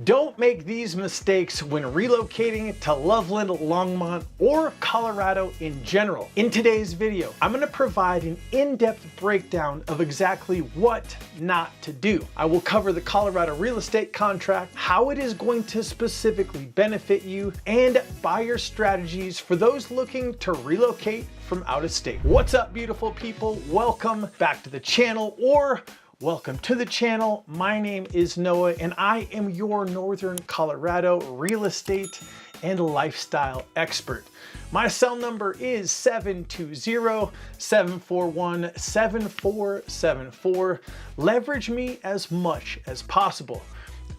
Don't make these mistakes when relocating to Loveland, Longmont, or Colorado in general. In today's video, I'm going to provide an in-depth breakdown of exactly what not to do. I will cover the Colorado real estate contract, how it is going to specifically benefit you, and buyer strategies for those looking to relocate from out of state. What's up, beautiful people? Welcome back to the channel, or welcome to the channel. My name is Noah and I am your Northern Colorado real estate and lifestyle expert. My cell number is 720-741-7474. Leverage me as much as possible.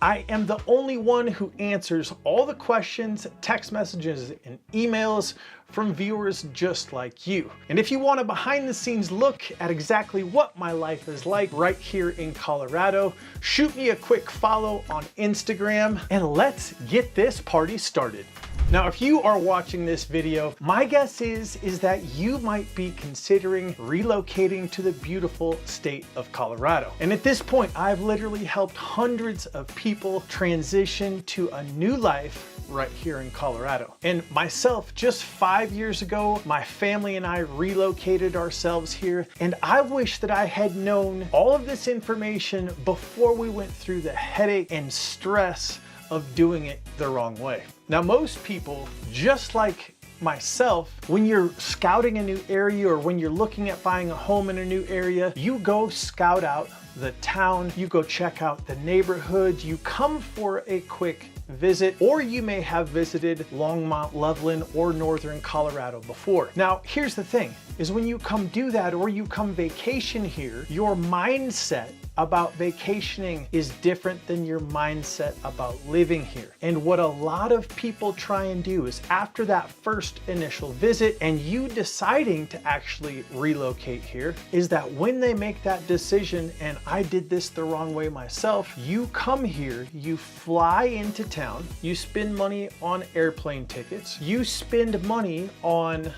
I am the only one who answers all the questions, text messages, and emails from viewers just like you. And if you want a behind the scenes look at exactly what my life is like right here in Colorado, shoot me a quick follow on Instagram and let's get this party started. Now, if you are watching this video, my guess is that you might be considering relocating to the beautiful state of Colorado. And at this point, I've literally helped hundreds of people transition to a new life right here in Colorado. And myself, just 5 years ago, my family and I relocated ourselves here. And I wish that I had known all of this information before we went through the headache and stress of doing it the wrong way. Now, most people, just like myself, when you're scouting a new area or when you're looking at buying a home in a new area, you go scout out the town, you go check out the neighborhood, you come for a quick visit, or you may have visited Longmont, Loveland, or Northern Colorado before. Now, here's the thing, is when you come do that or you come vacation here, your mindset about vacationing is different than your mindset about living here. And what a lot of people try and do is after that first initial visit and you deciding to actually relocate here, is that when they make that decision, and I did this the wrong way myself, you come here, you fly into town, you spend money on airplane tickets, you spend money on,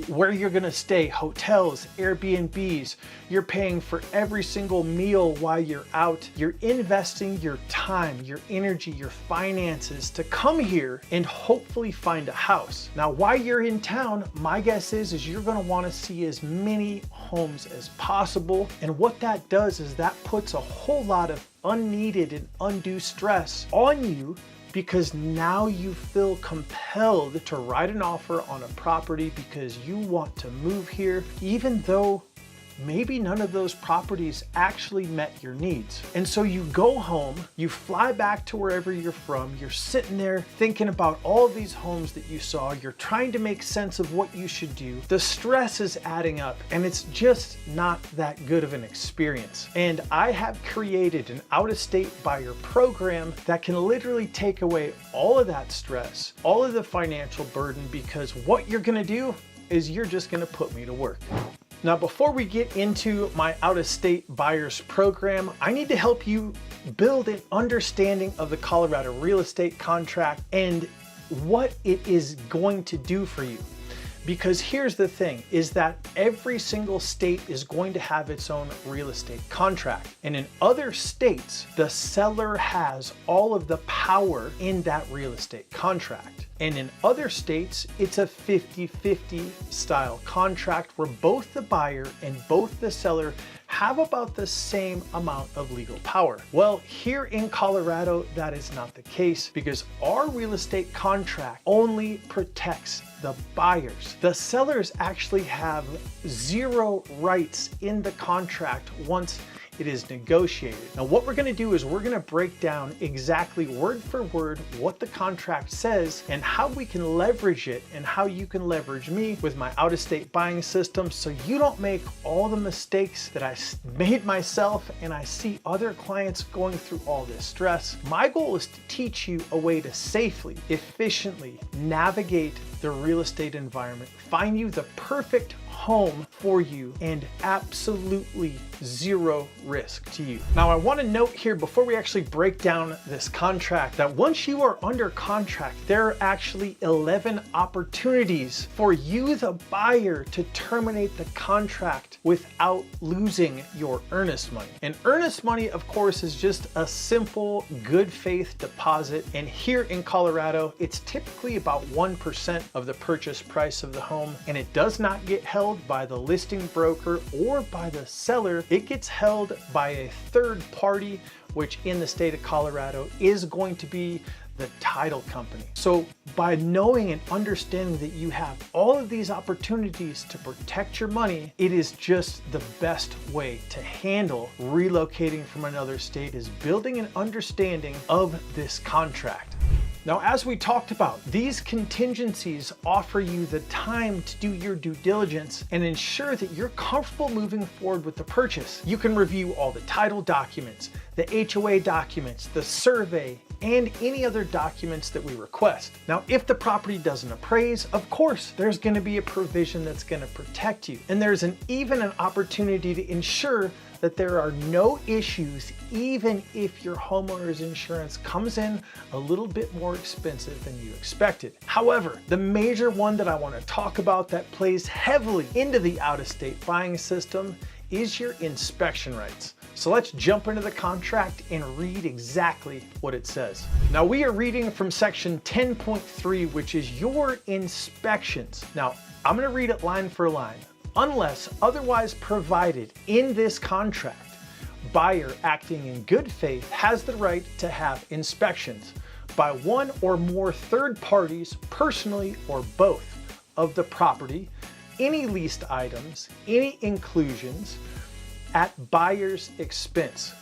where you're gonna stay, hotels, Airbnbs, you're paying for every single meal while you're out. You're investing your time, your energy, your finances to come here and hopefully find a house. Now, while you're in town, my guess is you're gonna wanna see as many homes as possible. And what that does is that puts a whole lot of unneeded and undue stress on you, because now you feel compelled to write an offer on a property because you want to move here, even though maybe none of those properties actually met your needs. And so you go home, you fly back to wherever you're from, you're sitting there thinking about all of these homes that you saw, you're trying to make sense of what you should do. The stress is adding up and it's just not that good of an experience. And I have created an out-of-state buyer program that can literally take away all of that stress, all of the financial burden, because what you're gonna do is you're just gonna put me to work. Now, before we get into my out-of-state buyers program, I need to help you build an understanding of the Colorado real estate contract and what it is going to do for you. Because here's the thing, is that every single state is going to have its own real estate contract. And in other states, the seller has all of the power in that real estate contract. And in other states, it's a 50-50 style contract where both the buyer and both the seller have about the same amount of legal power. Well, here in Colorado, that is not the case, because our real estate contract only protects the buyers. The sellers actually have zero rights in the contract once it is negotiated. Now, what we're gonna do is we're gonna break down exactly word for word what the contract says and how we can leverage it and how you can leverage me with my out-of-state buying system so you don't make all the mistakes that I made myself and I see other clients going through all this stress. My goal is to teach you a way to safely, efficiently navigate the real estate environment, find you the perfect home for you and absolutely zero risk to you. Now, I want to note here before we actually break down this contract that once you are under contract, there are actually 11 opportunities for you, the buyer, to terminate the contract without losing your earnest money. And earnest money, of course, is just a simple good faith deposit. And here in Colorado, it's typically about 1% of the purchase price of the home, and it does not get held by the listing broker or by the seller. It gets held by a third party, which in the state of Colorado is going to be the title company. So by knowing and understanding that you have all of these opportunities to protect your money, it is just the best way to handle relocating from another state, is building an understanding of this contract. Now, as we talked about, these contingencies offer you the time to do your due diligence and ensure that you're comfortable moving forward with the purchase. You can review all the title documents, the HOA documents, the survey, and any other documents that we request. Now, if the property doesn't appraise, of course, there's gonna be a provision that's gonna protect you. And there's even an opportunity to ensure that there are no issues, even if your homeowner's insurance comes in a little bit more expensive than you expected. However, the major one that I want to talk about that plays heavily into the out-of-state buying system is your inspection rights. So let's jump into the contract and read exactly what it says. Now, we are reading from section 10.3, which is your inspections. Now, I'm going to read it line for line. Unless otherwise provided in this contract, buyer acting in good faith has the right to have inspections by one or more third parties, personally or both, of the property, any leased items, any inclusions, at buyer's expense.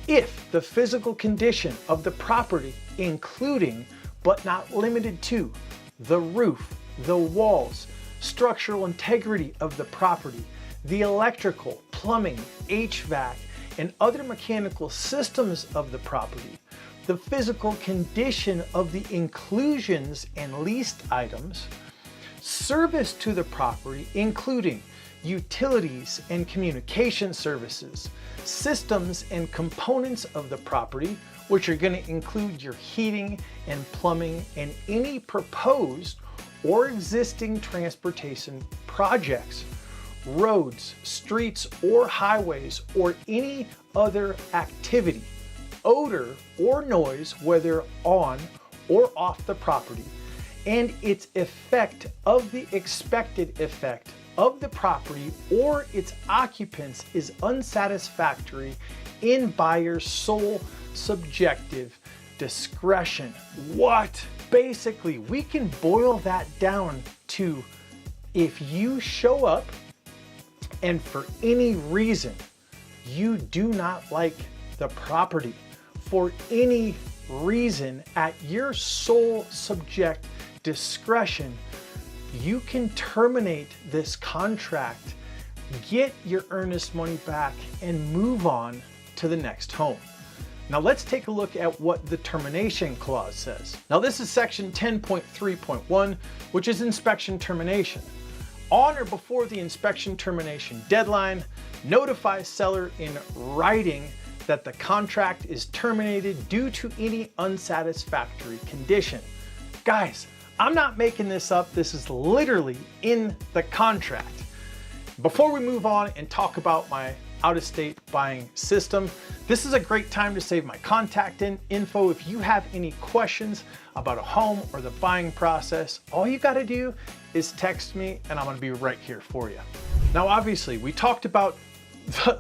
If the physical condition of the property, including but not limited to the roof, the walls, structural integrity of the property, the electrical, plumbing, HVAC, and other mechanical systems of the property, the physical condition of the inclusions and leased items, service to the property, including utilities and communication services, systems and components of the property, which are going to include your heating and plumbing and any proposed or existing transportation projects, roads, streets, or highways, or any other activity, odor or noise, whether on or off the property, and its effect of the expected effect of the property or its occupants is unsatisfactory in buyer's sole subjective discretion. What? Basically, we can boil that down to if you show up and for any reason you do not like the property, for any reason at your sole subject discretion, you can terminate this contract, get your earnest money back, and move on to the next home. Now let's take a look at what the termination clause says. Now this is section 10.3.1, which is inspection termination. On or before the inspection termination deadline, notify seller in writing that the contract is terminated due to any unsatisfactory condition. Guys, I'm not making this up. This is literally in the contract. Before we move on and talk about my out-of-state buying system, this is a great time to save my contact info. If you have any questions about a home or the buying process, all you got to do is text me and I'm going to be right here for you. Now, obviously, we talked about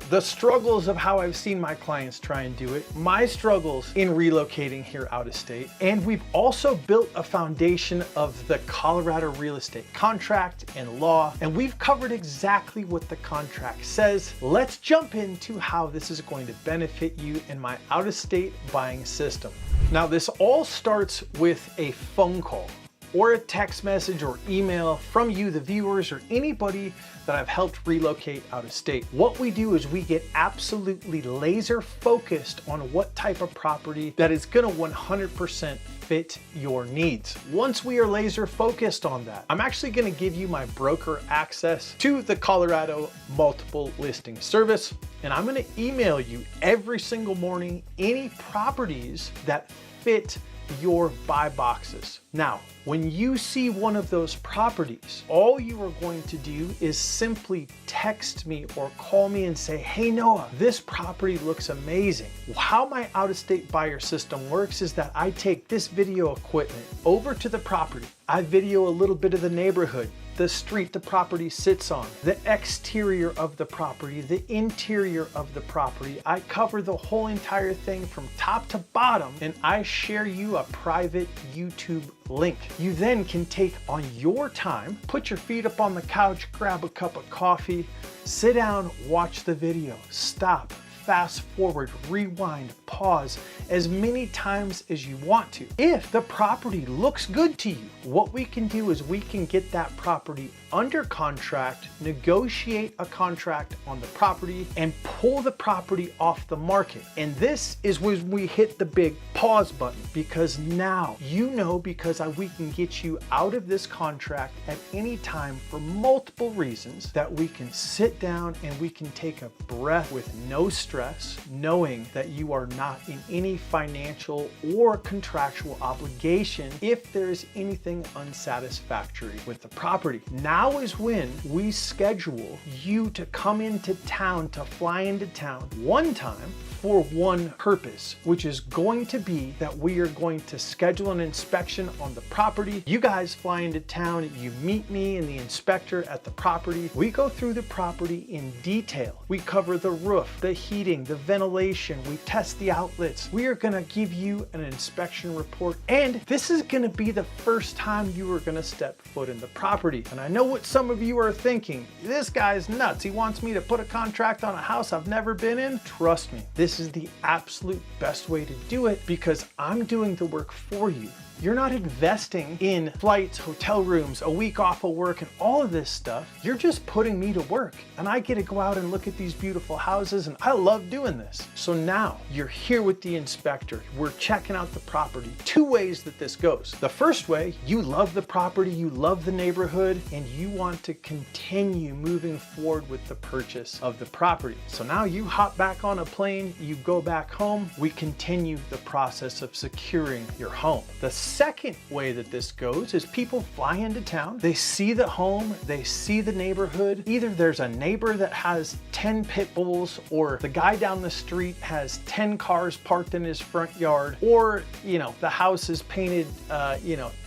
the struggles of how I've seen my clients try and do it, my struggles in relocating here out of state, and we've also built a foundation of the Colorado real estate contract and law, and we've covered exactly what the contract says. Let's jump into how this is going to benefit you in my out of state buying system. Now, this all starts with a phone call. or a text message or email from you, the viewers, or anybody that I've helped relocate out of state. What we do is we get absolutely laser focused on what type of property that is gonna 100% fit your needs. Once we are laser focused on that, I'm actually gonna give you my broker access to the Colorado multiple listing service, and I'm gonna email you every single morning any properties that fit your buy boxes. Now, when you see one of those properties, all you are going to do is simply text me or call me and say, hey Noah, this property looks amazing. How my out-of-state buyer system works is that I take this video equipment over to the property. I video a little bit of the neighborhood, the street the property sits on, the exterior of the property, the interior of the property. I cover the whole entire thing from top to bottom, and I share you a private YouTube link. You then can take on your time, put your feet up on the couch, grab a cup of coffee, sit down, watch the video, stop, fast forward, rewind, pause as many times as you want to. If the property looks good to you, what we can do is we can get that property under contract, negotiate a contract on the property, and pull the property off the market. And this is when we hit the big pause button, because now you know, because we can get you out of this contract at any time for multiple reasons, that we can sit down and we can take a breath with no stress, knowing that you are not in any financial or contractual obligation if there's anything unsatisfactory with the property. Now is when we schedule you to come into town, to fly into town one time for one purpose, which is going to be that we are going to schedule an inspection on the property. You guys fly into town, you meet me and the inspector at the property. We go through the property in detail. We cover the roof, the heating, the ventilation, we test the outlets. We are gonna give you an inspection report, and this is gonna be the first time you are gonna step foot in the property. And I know what some of you are thinking, this guy's nuts. He wants me to put a contract on a house I've never been in. Trust me, this is the absolute best way to do it, because I'm doing the work for you. You're not investing in flights, hotel rooms, a week off of work, and all of this stuff. You're just putting me to work, and I get to go out and look at these beautiful houses, and I love doing this. So now you're here with the inspector. We're checking out the property. Two ways that this goes. The first way, you love the property, you love the neighborhood, and you want to continue moving forward with the purchase of the property. So now you hop back on a plane, you go back home, we continue the process of securing your home. The second way that this goes is people fly into town, they see the home, they see the neighborhood. Either there's a neighbor that has 10 pit bulls, or the guy down the street has 10 cars parked in his front yard, or the house is painted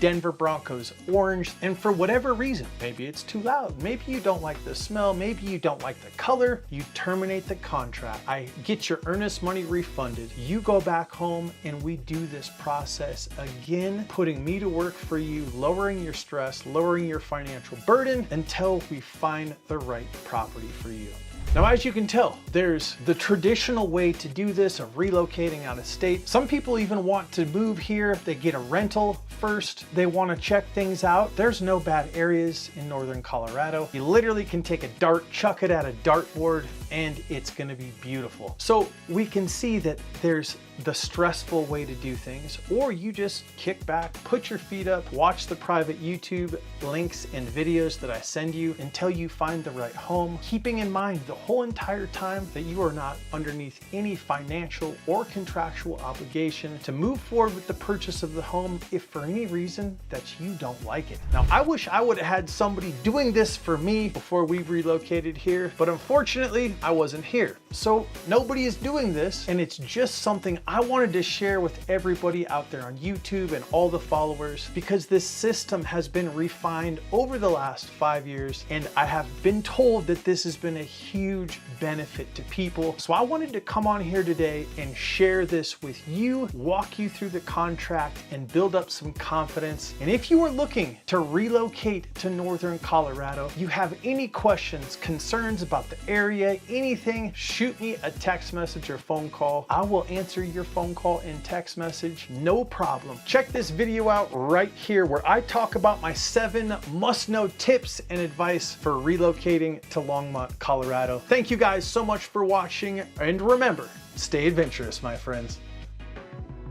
Denver Broncos orange, and for whatever reason, maybe it's too loud, maybe you don't like the smell, maybe you don't like the color, you terminate the contract. I get your earnest money refunded. You go back home and we do this process again, putting me to work for you, lowering your stress, lowering your financial burden until we find the right property for you. Now, as you can tell, there's the traditional way to do this of relocating out of state. Some people even want to move here. They get a rental first. They want to check things out. There's no bad areas in northern Colorado. You literally can take a dart, chuck it at a dartboard, and it's going to be beautiful. So we can see that there's the stressful way to do things, or you just kick back, put your feet up, watch the private YouTube links and videos that I send you until you find the right home, keeping in mind the whole entire time that you are not underneath any financial or contractual obligation to move forward with the purchase of the home if for any reason that you don't like it. Now, I wish I would have had somebody doing this for me before we relocated here, but unfortunately I wasn't here. So nobody is doing this, and it's just something I wanted to share with everybody out there on YouTube and all the followers, because this system has been refined over the last 5 years, and I have been told that this has been a huge benefit to people. So I wanted to come on here today and share this with you, walk you through the contract, and build up some confidence. And if you are looking to relocate to northern Colorado, you have any questions, concerns about the area, anything, shoot me a text message or phone call. I will answer your phone call and text message, no problem. Check this video out right here where I talk about my 7 must-know tips and advice for relocating to Longmont, Colorado. Thank you guys so much for watching, and remember, stay adventurous, my friends.